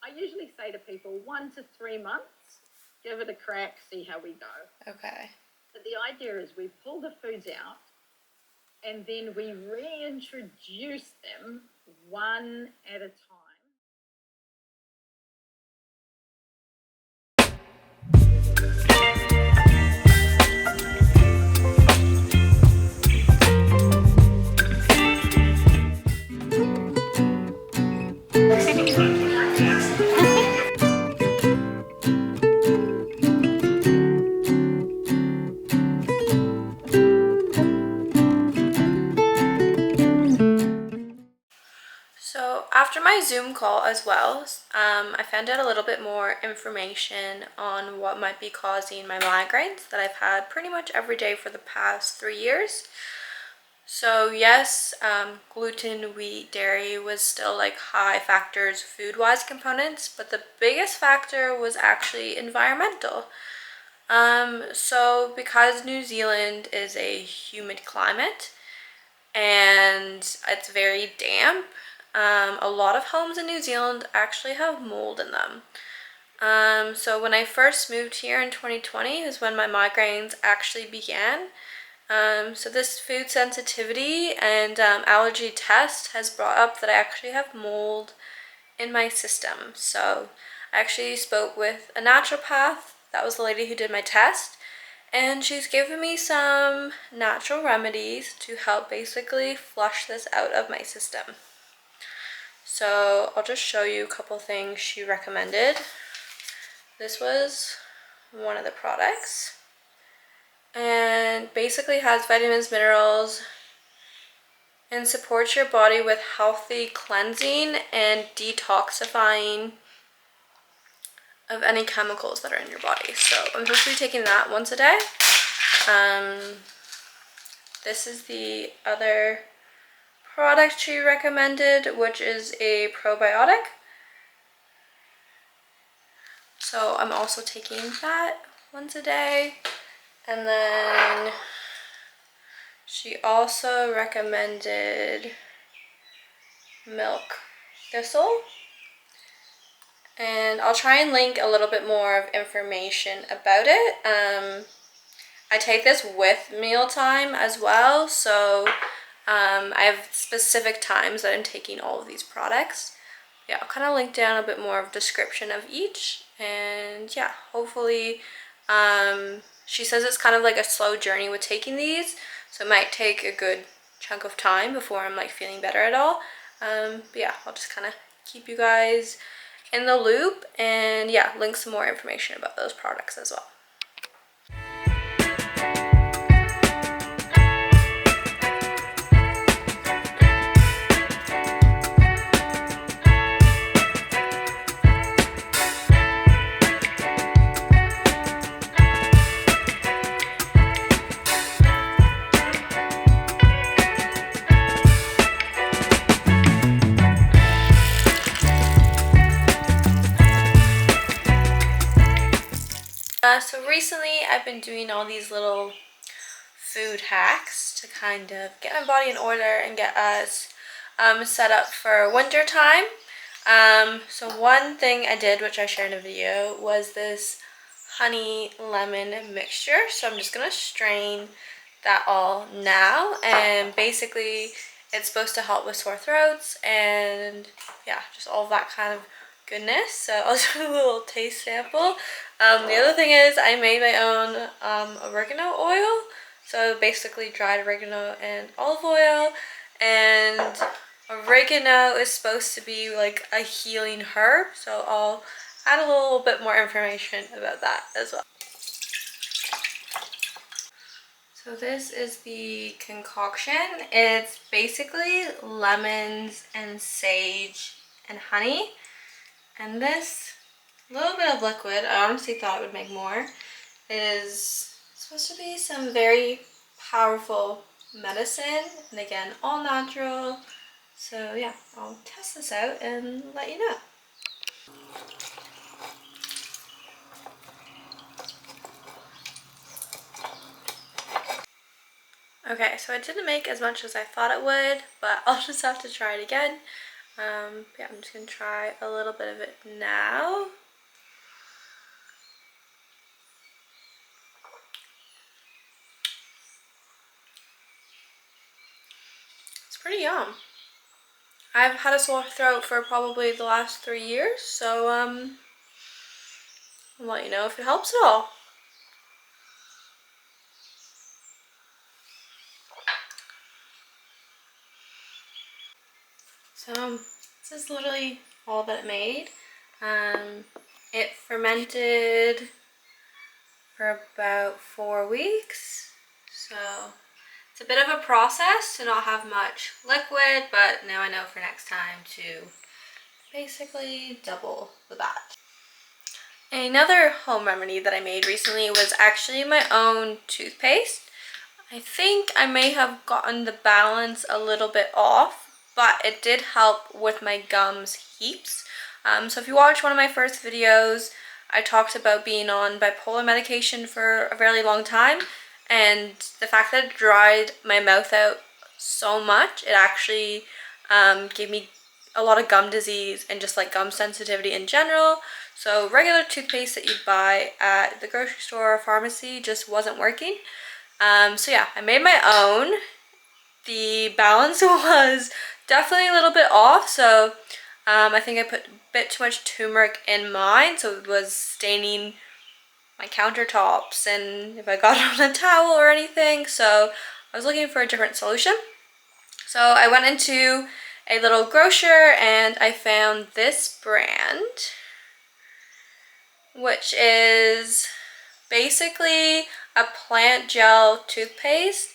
I usually say to people 1 to 3 months, give it a crack, see how we go. Okay. But the idea is we pull the foods out and then we reintroduce them one at a time. So after my Zoom call as well, I found out a little bit more information on what might be causing my migraines that I've had pretty much every day for the past 3 years. So yes, gluten, wheat, dairy was still like high factors food-wise components, but the biggest factor was actually environmental. So because New Zealand is a humid climate and it's very damp, a lot of homes in New Zealand actually have mold in them. So when I first moved here in 2020 is when my migraines actually began. So this food sensitivity and allergy test has brought up that I actually have mold in my system. So I actually spoke with a naturopath. That was the lady who did my test. And she's given me some natural remedies to help basically flush this out of my system. So I'll just show you a couple things she recommended. This was one of the products. And basically has vitamins, minerals, and supports your body with healthy cleansing and detoxifying of any chemicals that are in your body. So I'm supposed to be taking that once a day. This is the other product she recommended, which is a probiotic. So I'm also taking that once a day. And then she also recommended milk thistle. And I'll try and link a little bit more of information about it. I take this with mealtime as well, so I have specific times that I'm taking all of these products. Yeah, I'll kind of link down a bit more of description of each, and yeah, hopefully, she says it's kind of like a slow journey with taking these, so it might take a good chunk of time before I'm like feeling better at all. But yeah, I'll just kind of keep you guys in the loop, and yeah, link some more information about those products as well. So recently I've been doing all these little food hacks to kind of get my body in order and get us set up for winter time. So one thing I did, which I shared in a video, was this honey lemon mixture. So I'm just gonna strain that all now, and basically it's supposed to help with sore throats and yeah, just all that kind of goodness. So I'll do a little taste sample. The other thing is I made my own oregano oil. So basically dried oregano and olive oil, and oregano is supposed to be like a healing herb, so I'll add a little bit more information about that as well. So this is the concoction. It's basically lemons and sage and honey, and this little bit of liquid, I honestly thought it would make more, is supposed to be some very powerful medicine, and again, all natural. So yeah, I'll test this out and let you know. Okay, so it didn't make as much as I thought it would, but I'll just have to try it again. Yeah, I'm just gonna try a little bit of it now. It's pretty yum. I've had a sore throat for probably the last 3 years, so I'll let you know if it helps at all. So this is literally all that it made. It fermented for about 4 weeks, so it's a bit of a process to not have much liquid, but now I know for next time to basically double the batch. Another home remedy that I made recently was actually my own toothpaste. I think I may have gotten the balance a little bit off, but it did help with my gums heaps. So if you watch one of my first videos, I talked about being on bipolar medication for a very long time, and the fact that it dried my mouth out so much, it actually gave me a lot of gum disease and just like gum sensitivity in general. So regular toothpaste that you buy at the grocery store or pharmacy just wasn't working. So yeah, I made my own. The balance was definitely a little bit off, so I think I put a bit too much turmeric in mine, so it was staining my countertops and if I got it on a towel or anything, so I was looking for a different solution. So I went into a little grocer and I found this brand, which is basically a plant gel toothpaste.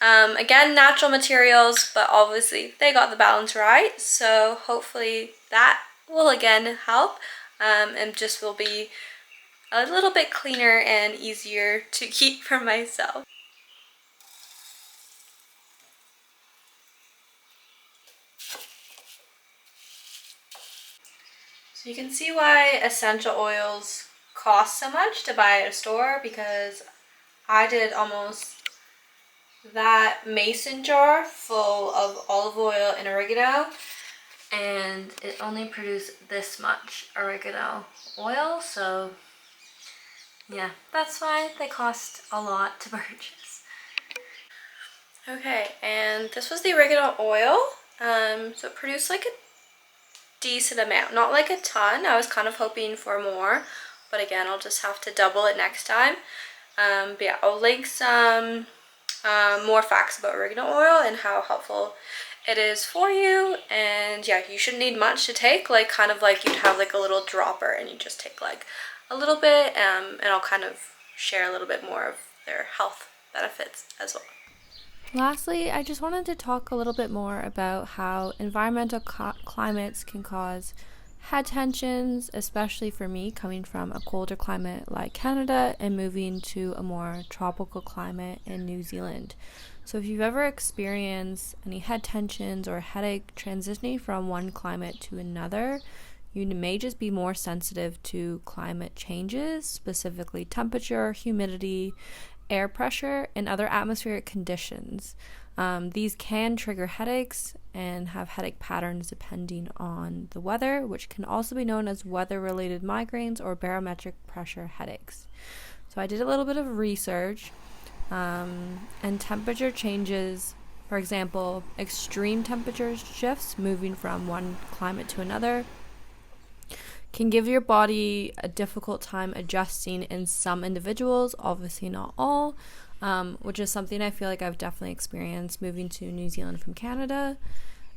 Again, natural materials, but obviously they got the balance right, so hopefully that will again help, and just will be a little bit cleaner and easier to keep for myself. So you can see why essential oils cost so much to buy at a store, because I did almost that mason jar full of olive oil and oregano, and it only produced this much oregano oil, so yeah, that's why they cost a lot to purchase. Okay, and this was the oregano oil. So it produced like a decent amount, not like a ton. I was kind of hoping for more, but again, I'll just have to double it next time. But yeah, I'll link some more facts about oregano oil and how helpful it is for you. And yeah, you shouldn't need much to take, like kind of like you'd have like a little dropper and you just take like a little bit, and I'll kind of share a little bit more of their health benefits as well. Lastly, I just wanted to talk a little bit more about how environmental climates can cause head tensions, especially for me coming from a colder climate like Canada and moving to a more tropical climate in New Zealand. So if you've ever experienced any head tensions or headache transitioning from one climate to another, you may just be more sensitive to climate changes, specifically temperature, humidity, air pressure, and other atmospheric conditions. These can trigger headaches and have headache patterns depending on the weather, which can also be known as weather-related migraines or barometric pressure headaches. So I did a little bit of research, and temperature changes, for example, extreme temperature shifts moving from one climate to another, can give your body a difficult time adjusting in some individuals, obviously not all, which is something I feel like I've definitely experienced moving to New Zealand from Canada.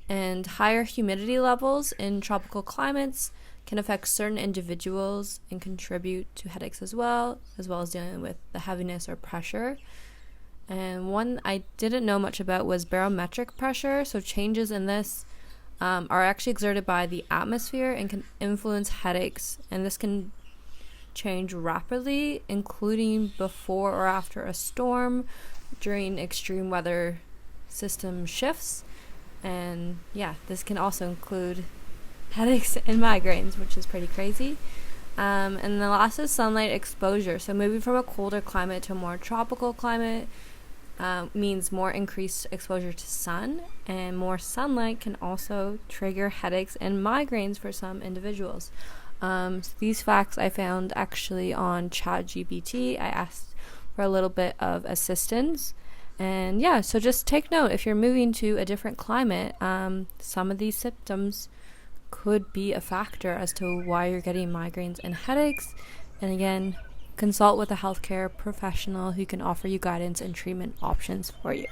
And higher humidity levels in tropical climates can affect certain individuals and contribute to headaches as well as dealing with the heaviness or pressure. And one I didn't know much about was barometric pressure. So changes in this are actually exerted by the atmosphere and can influence headaches, and this can change rapidly, including before or after a storm, during extreme weather system shifts. And yeah, this can also include headaches and migraines, which is pretty crazy. And the last is sunlight exposure. So moving from a colder climate to a more tropical climate means more increased exposure to sun, and more sunlight can also trigger headaches and migraines for some individuals. So these facts I found actually on ChatGPT. I asked for a little bit of assistance, and yeah, so just take note, if you're moving to a different climate, some of these symptoms could be a factor as to why you're getting migraines and headaches. And again, consult with a healthcare professional who can offer you guidance and treatment options for you.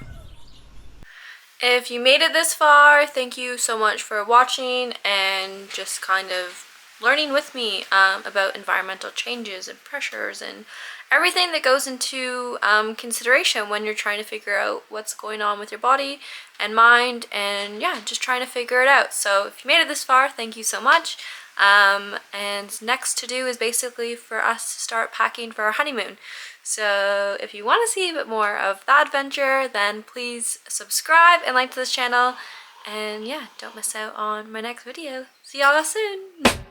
If you made it this far, thank you so much for watching and just kind of learning with me about environmental changes and pressures and everything that goes into consideration when you're trying to figure out what's going on with your body and mind, and yeah, just trying to figure it out. So if you made it this far, thank you so much. And next to do is basically for us to start packing for our honeymoon. So if you want to see a bit more of that adventure, then please subscribe and like to this channel. And yeah, don't miss out on my next video. See y'all soon!